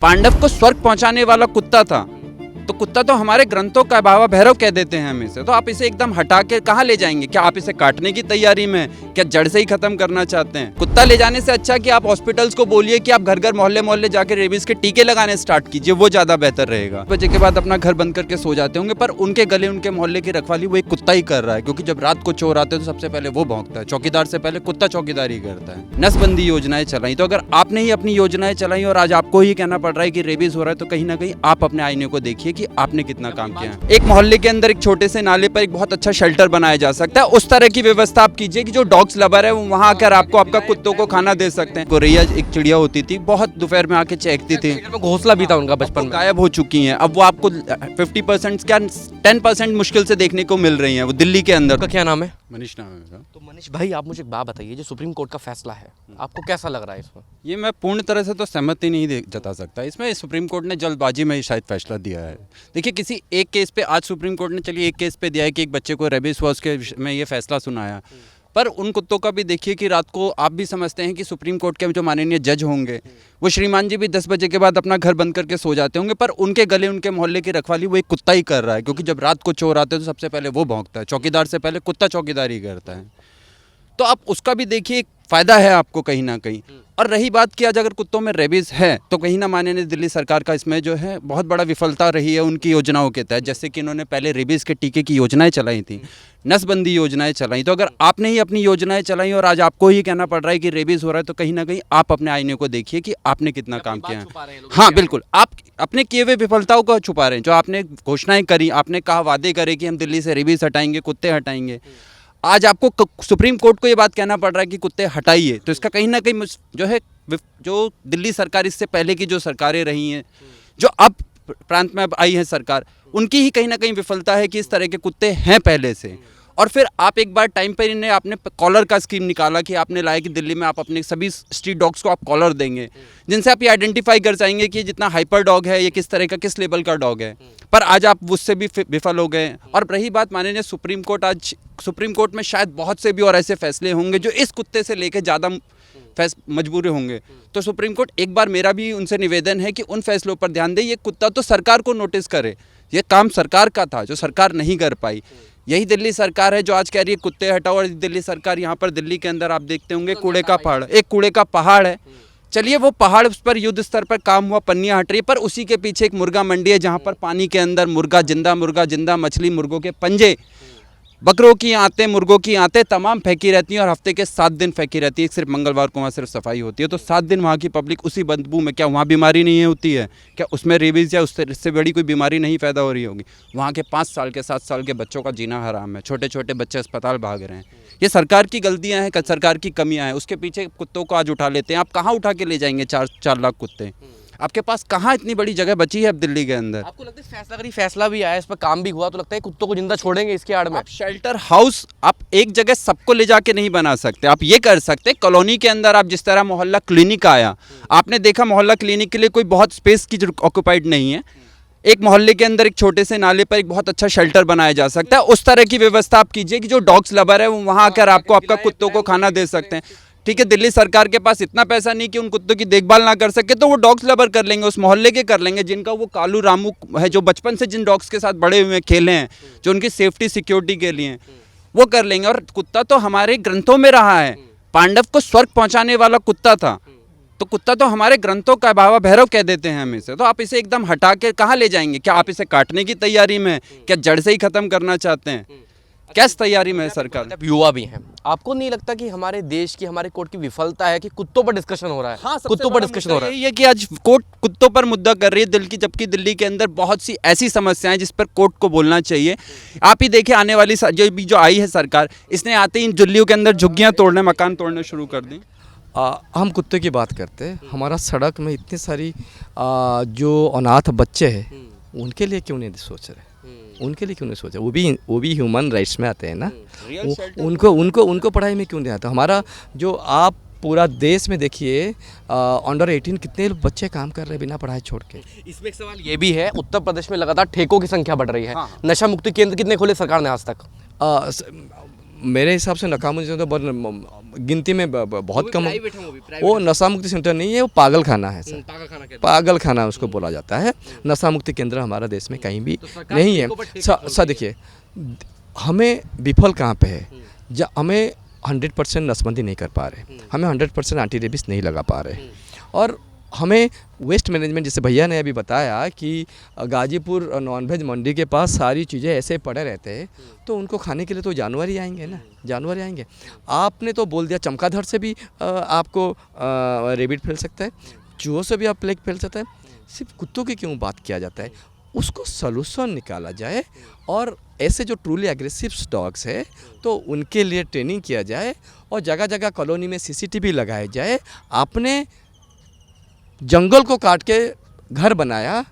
पांडव को स्वर्ग पहुंचाने वाला कुत्ता था, तो कुत्ता तो हमारे ग्रंथों का बाबा भैरव कह देते हैं हम इसे। तो आप इसे एकदम हटा के कहाँ ले जाएंगे? क्या आप इसे काटने की तैयारी में हैं? क्या जड़ से ही खत्म करना चाहते हैं? कुत्ता ले जाने से अच्छा कि आप हॉस्पिटल्स को बोलिए कि आप घर घर मोहल्ले मोहल्ले जाकर रेबीज के टीके लगाने स्टार्ट कीजिए, वो ज्यादा बेहतर रहेगा। बजे के बाद अपना घर बंद करके सो जाते होंगे, पर उनके गले उनके मोहल्ले की रखवाली वो एक कुत्ता ही कर रहा है, क्योंकि जब रात को चोर आते हैं तो सबसे पहले वो भौंकता है। चौकीदार से पहले कुत्ता चौकीदारी करता है। नसबंदी योजनाएं चलाई, तो अगर आपने ही अपनी योजनाएं चलाई और आज आपको ही कहना पड़ रहा है कि रेबीज हो रहा है, तो कहीं ना कहीं आप अपने आईने को देखिए कि आपने कितना काम किया है। एक मोहल्ले के अंदर एक छोटे से नाले पर एक बहुत अच्छा शेल्टर बनाया जा सकता है। उस तरह की व्यवस्था आप कीजिए कि जो डॉग्स लवर है वो वहां आकर आपको आपका कुत्तों को खाना दे सकते हैं। गोरैया एक चिड़िया होती थी, बहुत दोपहर में आके चहकती थी, घोंसला भी था उनका बचपन में, गायब हो चुकी हैं। अब वो आपको 50% क्या 10% मुश्किल से देखने को मिल रही हैं। वो दिल्ली के अंदर। का क्या नाम है? मनीष नाम है मेरा। तो मनीष भाई, आप मुझे एक बात बताइए, जो सुप्रीम कोर्ट का फैसला है, आपको कैसा लग रहा है इसमें? ये मैं पूर्ण तरह से तो सहमति नहीं जता सकता इसमें। सुप्रीम कोर्ट ने जल्दबाजी में शायद फैसला दिया है। देखिए, किसी एक केस पे आज सुप्रीम कोर्ट ने चलिए एक केस पे दिया है कि एक बच्चे को रेबीज हुआ, उसके में ये फैसला सुनाया, पर उन कुत्तों का भी देखिए कि रात को आप भी समझते हैं कि सुप्रीम कोर्ट के जो माननीय जज होंगे वो श्रीमान जी भी 10 बजे के बाद अपना घर बंद करके सो जाते होंगे, पर उनके गले उनके मोहल्ले की रखवाली वो एक कुत्ता ही कर रहा है, क्योंकि जब रात को चोर आते हैं तो सबसे पहले वो भौंकता है। चौकीदार से पहले कुत्ता चौकीदारी करता है। तो आप उसका भी देखिए, फायदा है आपको कहीं ना कहीं। और रही बात कि आज अगर कुत्तों में रेबीज है, तो कहीं ना माने दिल्ली सरकार का इसमें जो है बहुत बड़ा विफलता रही है उनकी योजनाओं के तहत। जैसे कि इन्होंने पहले रेबीज के टीके की योजनाएं चलाई थी, नसबंदी योजनाएं चलाई, तो अगर आपने ही अपनी योजनाएं चलाई और आज आपको ही कहना पड़ रहा है कि रेबीज हो रहा है, तो कहीं ना कहीं आप अपने आईने को देखिए कि आपने कितना काम किया है। हाँ बिल्कुल, आप अपने किए हुए विफलताओं को छुपा रहे हैं। जो आपने घोषणाएं करी, आपने कहा वादे करे कि हम दिल्ली से रेबीज हटाएंगे, कुत्ते हटाएंगे, आज आपको सुप्रीम कोर्ट को ये बात कहना पड़ रहा है कि कुत्ते हटाइए। तो इसका कहीं ना कहीं जो है, जो दिल्ली सरकार, इससे पहले की जो सरकारें रही हैं, जो अब प्रांत में अब आई है सरकार, उनकी ही कहीं ना कहीं विफलता है कि इस तरह के कुत्ते हैं पहले से। और फिर आप एक बार टाइम पर इन्हें आपने कॉलर का स्कीम निकाला कि आपने लाया कि दिल्ली में आप अपने सभी स्ट्रीट डॉग्स को आप कॉलर देंगे, जिनसे आप ये आइडेंटिफाई कर जाएंगे कि जितना हाइपर डॉग है ये किस तरह का, किस लेवल का डॉग है। पर आज आप उससे भी विफल हो गए। और रही बात माननीय सुप्रीम कोर्ट, आज सुप्रीम कोर्ट में शायद बहुत से भी और ऐसे फैसले होंगे जो इस कुत्ते से लेकर ज़्यादा मजबूर होंगे। तो सुप्रीम कोर्ट, एक बार मेरा भी उनसे निवेदन है कि उन फैसलों पर ध्यान दे। ये कुत्ता तो सरकार को नोटिस करे, ये काम सरकार का था जो सरकार नहीं कर पाई। यही दिल्ली सरकार है जो आज कह रही है कुत्ते हटाओ, और दिल्ली सरकार यहाँ पर दिल्ली के अंदर आप देखते होंगे कूड़े का पहाड़, एक कूड़े का पहाड़ है। चलिए वो पहाड़, उस पर युद्ध स्तर पर काम हुआ, पन्नियाँ हट रही है, पर उसी के पीछे एक मुर्गा मंडी है जहाँ पर पानी के अंदर मुर्गा, जिंदा मछली, मुर्गों के पंजे, बकरों की आंतें, मुर्गों की आंतें तमाम फेंकी रहती हैं, और हफ्ते के 7 दिन फेंकी रहती है। सिर्फ मंगलवार को वहाँ सिर्फ सफाई होती है। तो 7 दिन वहाँ की पब्लिक उसी बदबू में, क्या वहाँ बीमारी नहीं होती है? क्या उसमें रेबीज या उससे बड़ी कोई बीमारी नहीं पैदा हो रही होगी? वहाँ के 5 साल के 7 साल के बच्चों का जीना हराम है। छोटे छोटे बच्चे अस्पताल भाग रहे हैं। ये सरकार की गलतियाँ हैं, सरकार की कमियाँ हैं। उसके पीछे कुत्तों को आज उठा लेते हैं। आप कहाँ उठा के ले जाएंगे 4 लाख कुत्ते? आपके पास कहाँ इतनी बड़ी जगह बची है अब दिल्ली के अंदर? आपको लगता है फैसला, अगर फैसला भी आया, इस पर काम भी हुआ, तो लगता है कुत्तों को जिंदा छोड़ेंगे इसके आड़ में? आप शेल्टर हाउस, आप एक जगह सबको ले जाके नहीं बना सकते। आप ये कर सकते, कॉलोनी के अंदर आप जिस तरह मोहल्ला क्लिनिक आया, आपने देखा मोहल्ला क्लिनिक के लिए कोई बहुत स्पेस की ऑक्यूपाइड नहीं है। एक मोहल्ले के अंदर एक छोटे से नाले पर एक बहुत अच्छा शेल्टर बनाया जा सकता है। उस तरह की व्यवस्था आप कीजिए कि जो डॉग्स लवर है वो वहाँ आकर आपको आपका कुत्तों को खाना दे सकते हैं। ठीक है, दिल्ली सरकार के पास इतना पैसा नहीं कि उन कुत्तों की देखभाल ना कर सके, तो वो डॉग्स लवर कर लेंगे, उस मोहल्ले के कर लेंगे, जिनका वो कालू रामू है, जो बचपन से जिन डॉग्स के साथ बड़े हुए खेले हैं, जो उनकी सेफ्टी सिक्योरिटी के लिए वो कर लेंगे। और कुत्ता तो हमारे ग्रंथों में रहा है, पांडव को स्वर्ग पहुंचाने वाला कुत्ता था, तो कुत्ता तो हमारे ग्रंथों का बाबा भैरव कह देते हैं हम इसे। तो आप इसे एकदम हटा के कहाँ ले जाएंगे? क्या आप इसे काटने की तैयारी में हैं? क्या जड़ से ही खत्म करना चाहते हैं? कैस तैयारी में है सरकार? युवा भी हैं, आपको नहीं लगता कि हमारे देश की, हमारे कोर्ट की विफलता है कि कुत्तों पर डिस्कशन हो रहा है? हाँ, कुत्तों पर डिस्कशन हो रहा है। ये कि आज कोर्ट कुत्तों पर मुद्दा कर रही है दिल की, जबकि दिल्ली के अंदर बहुत सी ऐसी समस्याएं जिस पर कोर्ट को बोलना चाहिए। आप ही देखिए, आने वाली जो आई है सरकार, इसने आते ही दिल्लियों के अंदर झुग्गियां तोड़ने, मकान तोड़ने शुरू कर दी। हम कुत्ते की बात करते हैं, हमारा सड़क में इतनी सारी जो अनाथ बच्चे हैं, उनके लिए क्यों नहीं सोच रहे? उनके लिए क्यों नहीं सोचा? वो भी ह्यूमन राइट्स में आते हैं ना। उनको पढ़ाई में क्यों नहीं आता? हमारा जो आप पूरा देश में देखिए, अंडर 18 कितने बच्चे काम कर रहे हैं बिना पढ़ाई छोड़ के। इसमें एक सवाल ये भी है, उत्तर प्रदेश में लगातार ठेकों की संख्या बढ़ रही है। हाँ। नशा मुक्ति केंद्र कितने खोले सरकार ने आज तक? मेरे हिसाब से नकामुक्ति सेंटर तो गिनती में बहुत कम। वो नशा मुक्ति सेंटर नहीं है, वो पागल खाना है सर, पागल खाना उसको बोला जाता है। नशा मुक्ति केंद्र हमारा देश में कहीं भी नहीं है। सर देखिए, हमें विफल कहाँ पे है, जब हमें 100% नसबंदी नहीं कर पा रहे, हमें 100% एंटी रेबिस नहीं लगा पा रहे, और हमें वेस्ट मैनेजमेंट, जैसे भैया ने अभी बताया कि गाजीपुर नॉनवेज मंडी के पास सारी चीज़ें ऐसे पड़े रहते हैं, तो उनको खाने के लिए तो जानवर ही आएंगे ना, जानवर ही आएंगे। आपने तो बोल दिया चमगादड़ से भी आपको रेबिट फैल सकता है, चूहों से भी आप प्लेग फैल सकता है, सिर्फ कुत्तों की क्यों बात किया जाता है? उसको सलूशन निकाला जाए, और ऐसे जो ट्रूली एग्रेसिव डॉग्स है तो उनके लिए ट्रेनिंग किया जाए, और जगह जगह कॉलोनी में CCTV लगाए जाए। आपने जंगल को काट के घर बनाया,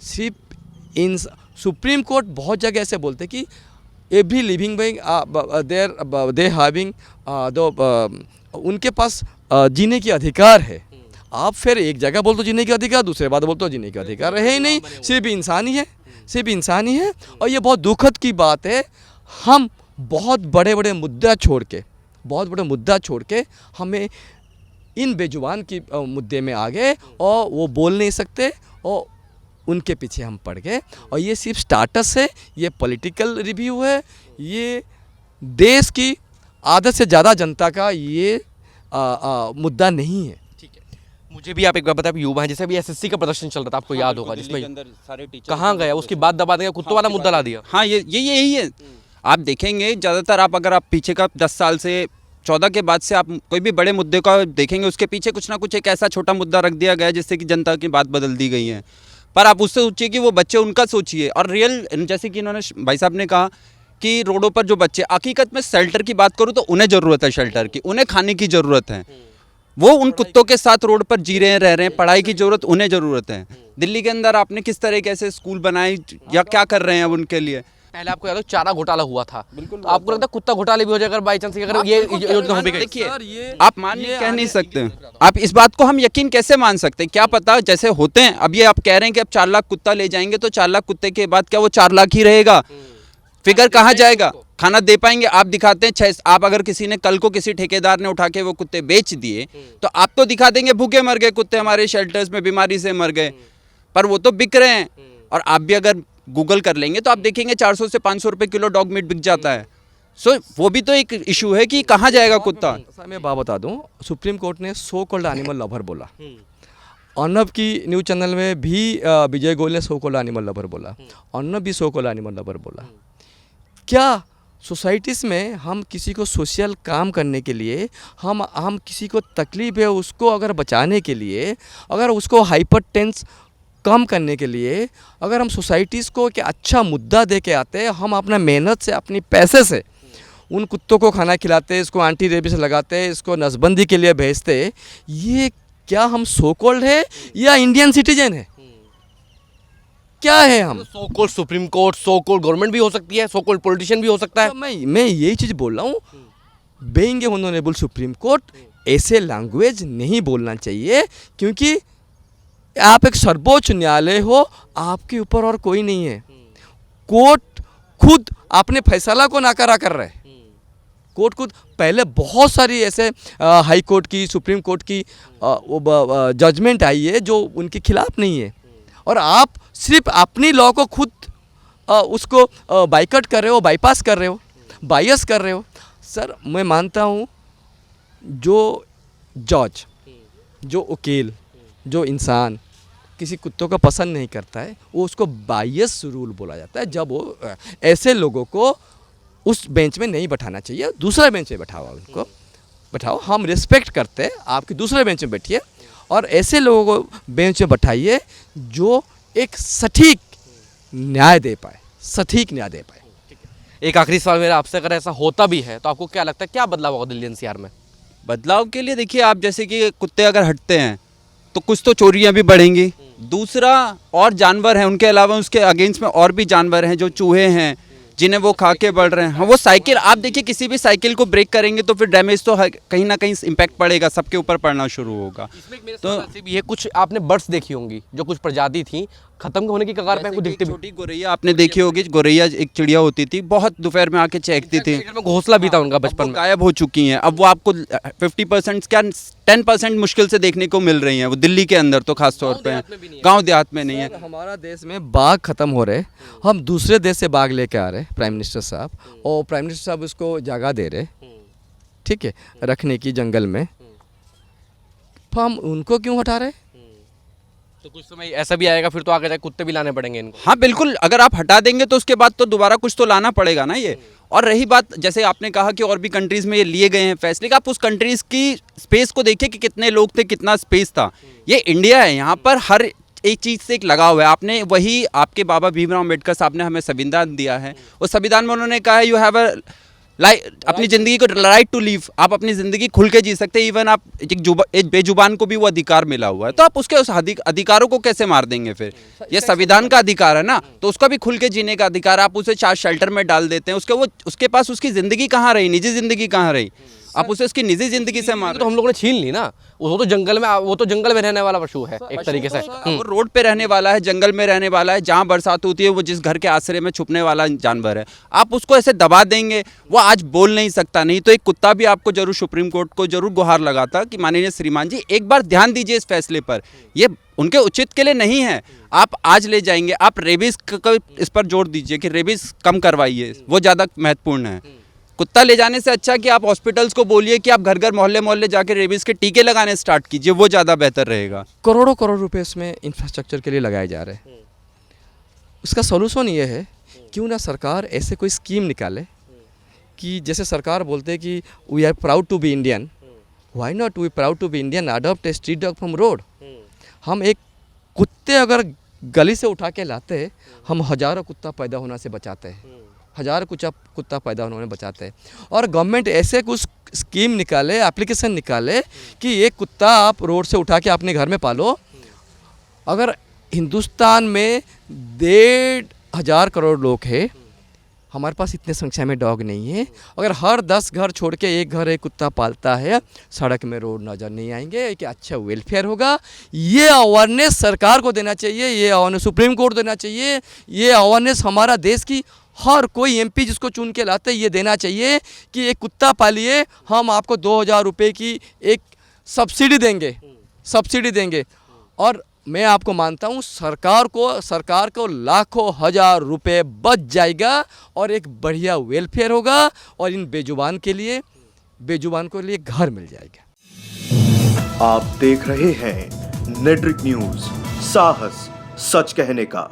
सिर्फ इन सुप्रीम कोर्ट बहुत जगह ऐसे बोलते कि every living being they having उनके पास जीने की अधिकार है। आप फिर एक जगह बोल दो जीने का अधिकार, दूसरे बात बोलते हो जीने का अधिकार है ही नहीं, सिर्फ इंसान ही है, सिर्फ इंसान ही है। और ये बहुत दुखद की बात है, हम बहुत बड़े बड़े मुद्दा छोड़ के हमें इन बेजुबान की मुद्दे में आ गए, और वो बोल नहीं सकते, और उनके पीछे हम पड़ गए। और ये सिर्फ स्टाटस है, ये पॉलिटिकल रिव्यू है, ये देश की आधे से ज़्यादा जनता का ये मुद्दा नहीं है। मुझे भी आप एक बार बताएं, युवा हैं, जैसे अभी SSC का प्रदर्शन चल रहा था, आपको याद होगा, जिसमें कहाँ गया, उसकी बात दबा देंगे, कुत्तों वाला मुद्दा ला दिया। हाँ, ये यही है। आप देखेंगे ज़्यादातर, अगर आप पीछे का 10 साल से 14 के बाद से आप कोई भी बड़े मुद्दे का देखेंगे, उसके पीछे कुछ ना कुछ एक ऐसा छोटा मुद्दा रख दिया गया है जिससे कि जनता की बात बदल दी गई है। पर आप उससे सोचिए कि वो बच्चे उनका सोचिए, और रियल, जैसे कि इन्होंने भाई साहब ने कहा कि रोडों पर जो बच्चे, हकीकत में शेल्टर की बात करूँ तो उन्हें ज़रूरत है शेल्टर की, उन्हें खाने की ज़रूरत है। वो उन कुत्तों के साथ रोड पर जी रहे हैं, रह रहे हैं, पढ़ाई की ज़रूरत उन्हें ज़रूरत है। दिल्ली के अंदर आपने किस तरीके से स्कूल बनाए या क्या कर रहे हैं अब उनके लिए? पहले आपको याद हो चारा घोटाला हुआ था, तो आपको लगता है कुत्ता घोटाले भी हो जाएगा बाई चांस, अगर ये योजना हो भी गई? देखिए, आप कह नहीं सकते, आप इस बात को हम यकीन कैसे मान सकते हैं? क्या पता जैसे होते हैं, अब ये आप कह रहे हैं कि अब 4 लाख कुत्ता ले जाएंगे, तो 4 लाख कुत्ते के बाद क्या वो 4 लाख ही रहेगा? फिगर कहाँ जाएगा? खाना दे पाएंगे? आप दिखाते हैं 6, आप अगर किसी ने कल को किसी ठेकेदार ने उठा के वो कुत्ते बेच दिए, तो आप तो दिखा देंगे भूखे मर गए कुत्ते, हमारे शेल्टर्स में बीमारी से मर गए, पर वो तो बिक रहे हैं। और आप भी अगर गूगल कर लेंगे तो आप देखेंगे 400 से 500 रुपए किलो डॉग मीट बिक जाता है। सो वो भी तो एक इशू है कि कहाँ जाएगा कुत्ता। मैं बात बता दूं, सुप्रीम कोर्ट ने सो कॉल्ड एनिमल लवर बोला, अर्नब की न्यूज़ चैनल में भी विजय गोयल ने सो कॉल्ड एनिमल लवर बोला, अर्नब भी सो कॉल्ड एनिमल लवर बोला। क्या सोसाइटीज़ में हम किसी को सोशल काम करने के लिए, हम किसी को तकलीफ है उसको अगर बचाने के लिए, अगर उसको हाइपरटेंस कम करने के लिए, अगर हम सोसाइटीज़ को क्या अच्छा मुद्दा दे के आते, हम अपना मेहनत से, अपनी पैसे से उन कुत्तों को खाना खिलाते, इसको एंटी रेबिस लगाते, इसको नसबंदी के लिए भेजते, ये क्या हम सो कॉल्ड है या इंडियन सिटीजन है? क्या है हम? So called supreme court, so called government भी हो सकती है, सो कॉल्ड पॉलिटिशियन भी हो सकता है। तो मैं यही चीज़ बोल रहा हूँ, बेइंग ए ऑनरेबल सुप्रीम कोर्ट, ऐसे लैंग्वेज नहीं बोलना चाहिए, क्योंकि आप एक सर्वोच्च न्यायालय हो, आपके ऊपर और कोई नहीं है। कोर्ट खुद अपने फैसला को नाकारा कर रहे हैं। कोर्ट खुद पहले बहुत सारी ऐसे हाई कोर्ट की, सुप्रीम कोर्ट की जजमेंट आई है जो उनके खिलाफ नहीं है, और आप सिर्फ अपनी लॉ को खुद उसको बाइकआउट कर रहे हो, बाईपास कर रहे हो, बायस कर रहे हो। सर मैं मानता हूँ जो जज, जो वकील, जो इंसान किसी कुत्तों को पसंद नहीं करता है, वो उसको बायस रूल बोला जाता है। जब वो ऐसे लोगों को उस बेंच में नहीं बैठाना चाहिए, दूसरे बेंच में बैठाओ, उनको बैठाओ। हम रिस्पेक्ट करते हैं, आपके दूसरे बेंच में बैठिए, और ऐसे लोगों को बेंच में बैठाइए जो एक सटीक न्याय दे पाए, सटीक न्याय दे पाए। एक आखिरी सवाल मेरा आपसे, अगर ऐसा होता भी है तो आपको क्या लगता है क्या बदलाव होगा दिल्ली NCR में? बदलाव के लिए देखिए, आप जैसे कि कुत्ते अगर हटते हैं तो कुछ तो चोरियां भी बढ़ेंगी, दूसरा और जानवर हैं उनके अलावा, उसके अगेंस्ट में और भी जानवर हैं, जो चूहे हैं, जिन्हें वो खा के बढ़ रहे हैं। हाँ, वो साइकिल आप देखिए, किसी भी साइकिल को ब्रेक करेंगे तो फिर डैमेज तो कहीं ना कहीं इम्पैक्ट पड़ेगा, सबके ऊपर पड़ना शुरू होगा। तो भी है, कुछ आपने बर्ड्स देखी होंगी जो कुछ प्रजाति थी खत्म होने की कगार पे आपको दिखती भी। छोटी गोरैया आपने देखी होगी, गोरैया एक चिड़िया होती थी, बहुत दोपहर में आके चहकती थी, में घोंसला भी था उनका बचपन में। गायब हो चुकी हैं। अब वो आपको 50% क्या 10% मुश्किल से देखने को मिल रही हैं, वो दिल्ली के अंदर तो खास तौर पे गांव देहात में नहीं है। हमारा देश में बाघ खत्म हो रहे, हम दूसरे देश से बाघ लेके आ रहे प्राइम मिनिस्टर साहब, और प्राइम मिनिस्टर साहब उसको जगह दे रहे, ठीक है, रखने की जंगल में, तो हम उनको क्यों हटा रहे? तो कुछ समय ऐसा भी आएगा फिर तो आगे जाके कुत्ते भी लाने पड़ेंगे इनको। हाँ बिल्कुल, अगर आप हटा देंगे तो उसके बाद तो दोबारा कुछ तो लाना पड़ेगा ना ये। और रही बात, जैसे आपने कहा कि और भी कंट्रीज़ में ये लिए गए हैं फैसले, कि आप उस कंट्रीज़ की स्पेस को देखिए कि कितने लोग थे, कितना स्पेस था। ये इंडिया है, यहाँ पर हर एक चीज़ से एक लगाव है। आपने वही, आपके बाबा भीमराव अम्बेडकर साहब ने हमें संविधान दिया है, उस संविधान में उन्होंने कहा है यू हैव अ अपनी ज़िंदगी को राइट टू लीव, आप अपनी ज़िंदगी खुल के जी सकते हैं। इवन आप एक बेजुबान को भी वो अधिकार मिला हुआ है, तो आप उसके उस अधिकारों को कैसे मार देंगे फिर? ये संविधान का अधिकार है ना, तो उसका भी खुल के जीने का अधिकार। आप उसे चार शेल्टर में डाल देते हैं, उसके पास उसकी ज़िंदगी कहाँ रही, निजी ज़िंदगी कहाँ रही? आप उसे उसकी निजी ज़िंदगी से मार, तो हम लोगों ने छीन ली ना। वो तो जंगल में रहने वाला पशु है एक तरीके से। वो रोड पे रहने वाला है, जंगल में रहने वाला है, जहाँ बरसात होती है वो जिस घर के आश्रय में छुपने वाला जानवर है। आप उसको ऐसे दबा देंगे, वो आज बोल नहीं सकता। नहीं तो एक कुत्ता भी आपको जरूर सुप्रीम कोर्ट को जरूर गुहार लगाता कि माननीय श्रीमान जी एक बार ध्यान दीजिए इस फैसले पर, ये उनके उचित के लिए नहीं है। आप आज ले जाएंगे, आप रेबीज का इस पर जोर दीजिए कि रेबीज कम करवाइए, वो ज़्यादा महत्वपूर्ण है। कुत्ता ले जाने से अच्छा कि आप हॉस्पिटल्स को बोलिए कि आप घर घर मोहल्ले मोहल्ले जाके रेबीज के टीके लगाने स्टार्ट कीजिए, वो ज़्यादा बेहतर रहेगा। करोड़ों करोड़ रुपए इसमें इंफ्रास्ट्रक्चर के लिए लगाए जा रहे हैं। उसका सॉल्यूशन ये है, क्यों ना सरकार ऐसे कोई स्कीम निकाले कि जैसे सरकार बोलते हैं कि we are proud to be Indian, why not we proud to be Indian, adopt a street dog from road. हम एक कुत्ते अगर गली से उठा के लाते हैं, हम हज़ारों कुत्ता पैदा होने से बचाते हैं, हज़ार कुत्ता पैदा होने में बचाते हैं। और गवर्नमेंट ऐसे कुछ स्कीम निकाले, एप्लीकेशन निकाले कि एक कुत्ता आप रोड से उठा के अपने घर में पालो। अगर हिंदुस्तान में 1,500 करोड़ लोग हैं, हमारे पास इतने संख्या में डॉग नहीं है, अगर हर 10 घर छोड़ के एक घर एक कुत्ता पालता है, सड़क में रोड नज़र नहीं आएंगे, एक अच्छा वेलफेयर होगा। ये अवेयरनेस सरकार को देना चाहिए, ये अवेयरनेस सुप्रीम कोर्ट देना चाहिए, ये अवेयरनेस हमारा देश की हर कोई एमपी जिसको चुन के लाते ये देना चाहिए कि एक कुत्ता पालिए, हम आपको 2,000 रुपये की एक सब्सिडी देंगे। और मैं आपको मानता हूँ सरकार को लाखों हज़ार रुपए बच जाएगा और एक बढ़िया वेलफेयर होगा, और इन बेजुबान के लिए घर मिल जाएगा। आप देख रहे हैं नेट्रिक न्यूज़, साहस सच कहने का।